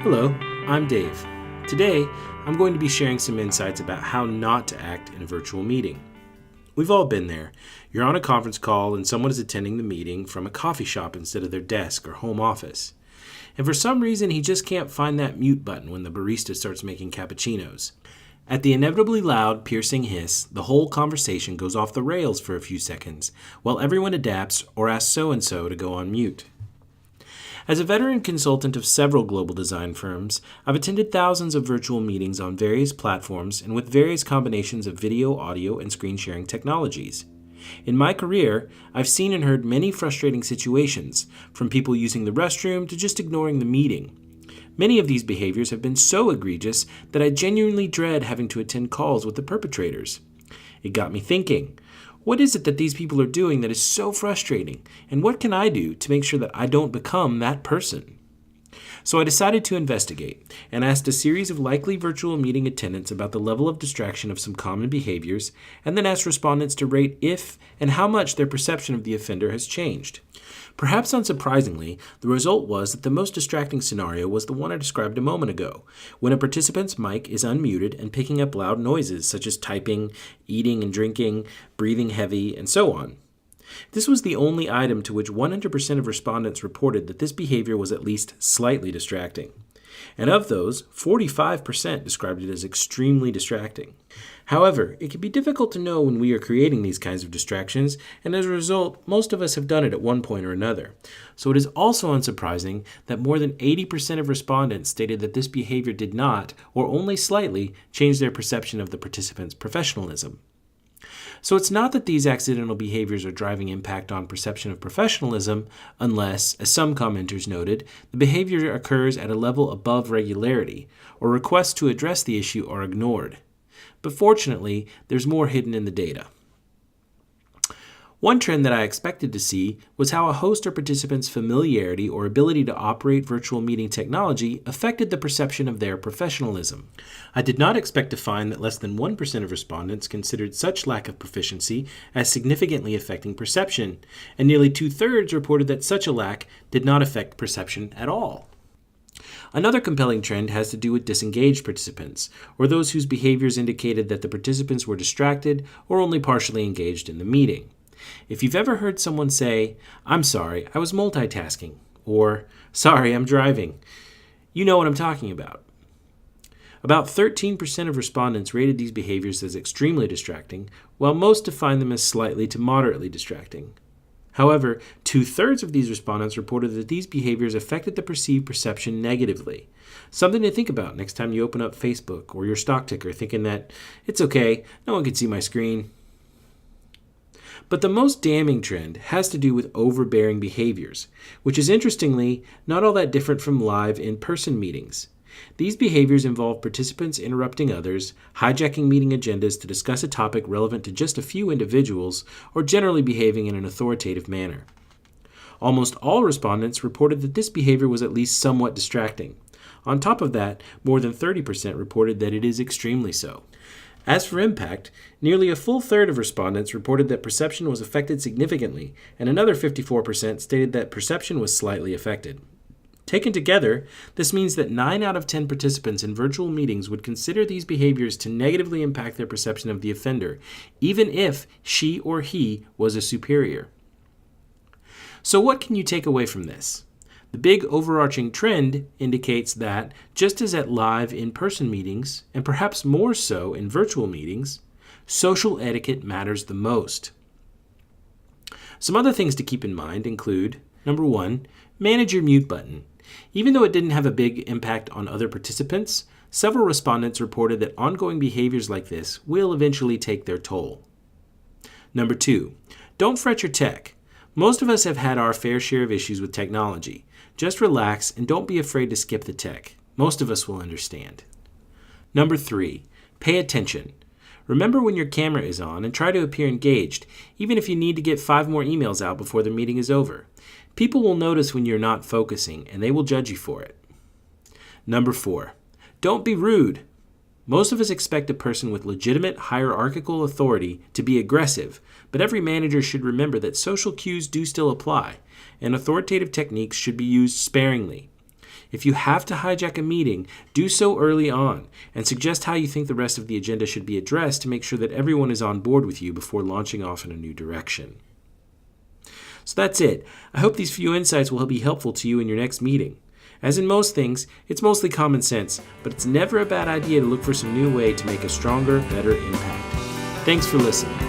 Hello, I'm Dave. Today, I'm going to be sharing some insights about how not to act in a virtual meeting. We've all been there. You're on a conference call and someone is attending the meeting from a coffee shop instead of their desk or home office. And for some reason, he just can't find that mute button when the barista starts making cappuccinos. At the inevitably loud, piercing hiss, the whole conversation goes off the rails for a few seconds, while everyone adapts or asks so-and-so to go on mute. As a veteran consultant of several global design firms, I've attended thousands of virtual meetings on various platforms and with various combinations of video, audio, and screen sharing technologies. In my career, I've seen and heard many frustrating situations, from people using the restroom to just ignoring the meeting. Many of these behaviors have been so egregious that I genuinely dread having to attend calls with the perpetrators. It got me thinking. What is it that these people are doing that is so frustrating, and what can I do to make sure that I don't become that person? So I decided to investigate and asked a series of likely virtual meeting attendants about the level of distraction of some common behaviors, and then asked respondents to rate if and how much their perception of the offender has changed. Perhaps unsurprisingly, the result was that the most distracting scenario was the one I described a moment ago, when a participant's mic is unmuted and picking up loud noises such as typing, eating and drinking, breathing heavy, and so on. This was the only item to which 100% of respondents reported that this behavior was at least slightly distracting. And of those, 45% described it as extremely distracting. However, it can be difficult to know when we are creating these kinds of distractions, and as a result, most of us have done it at one point or another. So it is also unsurprising that more than 80% of respondents stated that this behavior did not, or only slightly, change their perception of the participant's professionalism. So it's not that these accidental behaviors are driving impact on perception of professionalism, unless, as some commenters noted, the behavior occurs at a level above regularity, or requests to address the issue are ignored. But fortunately, there's more hidden in the data. One trend that I expected to see was how a host or participant's familiarity or ability to operate virtual meeting technology affected the perception of their professionalism. I did not expect to find that less than 1% of respondents considered such lack of proficiency as significantly affecting perception, and nearly 2/3 reported that such a lack did not affect perception at all. Another compelling trend has to do with disengaged participants, or those whose behaviors indicated that the participants were distracted or only partially engaged in the meeting. If you've ever heard someone say, "I'm sorry, I was multitasking," or "Sorry, I'm driving," you know what I'm talking about. About 13% of respondents rated these behaviors as extremely distracting, while most defined them as slightly to moderately distracting. However, 2/3 of these respondents reported that these behaviors affected the perceived perception negatively. Something to think about next time you open up Facebook or your stock ticker thinking that, "It's okay, no one can see my screen." But the most damning trend has to do with overbearing behaviors, which is interestingly not all that different from live in-person meetings. These behaviors involve participants interrupting others, hijacking meeting agendas to discuss a topic relevant to just a few individuals, or generally behaving in an authoritative manner. Almost all respondents reported that this behavior was at least somewhat distracting. On top of that, more than 30% reported that it is extremely so. As for impact, nearly a full third of respondents reported that perception was affected significantly, and another 54% stated that perception was slightly affected. Taken together, this means that 9 out of 10 participants in virtual meetings would consider these behaviors to negatively impact their perception of the offender, even if she or he was a superior. So what can you take away from this? The big overarching trend indicates that, just as at live in-person meetings, and perhaps more so in virtual meetings, social etiquette matters the most. Some other things to keep in mind include, number 1, manage your mute button. Even though it didn't have a big impact on other participants, several respondents reported that ongoing behaviors like this will eventually take their toll. Number 2, don't fret your tech. Most of us have had our fair share of issues with technology. Just relax and don't be afraid to skip the tech. Most of us will understand. Number 3, pay attention. Remember when your camera is on and try to appear engaged, even if you need to get 5 more emails out before the meeting is over. People will notice when you're not focusing, and they will judge you for it. Number 4, don't be rude. Most of us expect a person with legitimate hierarchical authority to be aggressive, but every manager should remember that social cues do still apply, and authoritative techniques should be used sparingly. If you have to hijack a meeting, do so early on and suggest how you think the rest of the agenda should be addressed to make sure that everyone is on board with you before launching off in a new direction. So that's it. I hope these few insights will be helpful to you in your next meeting. As in most things, it's mostly common sense, but it's never a bad idea to look for some new way to make a stronger, better impact. Thanks for listening.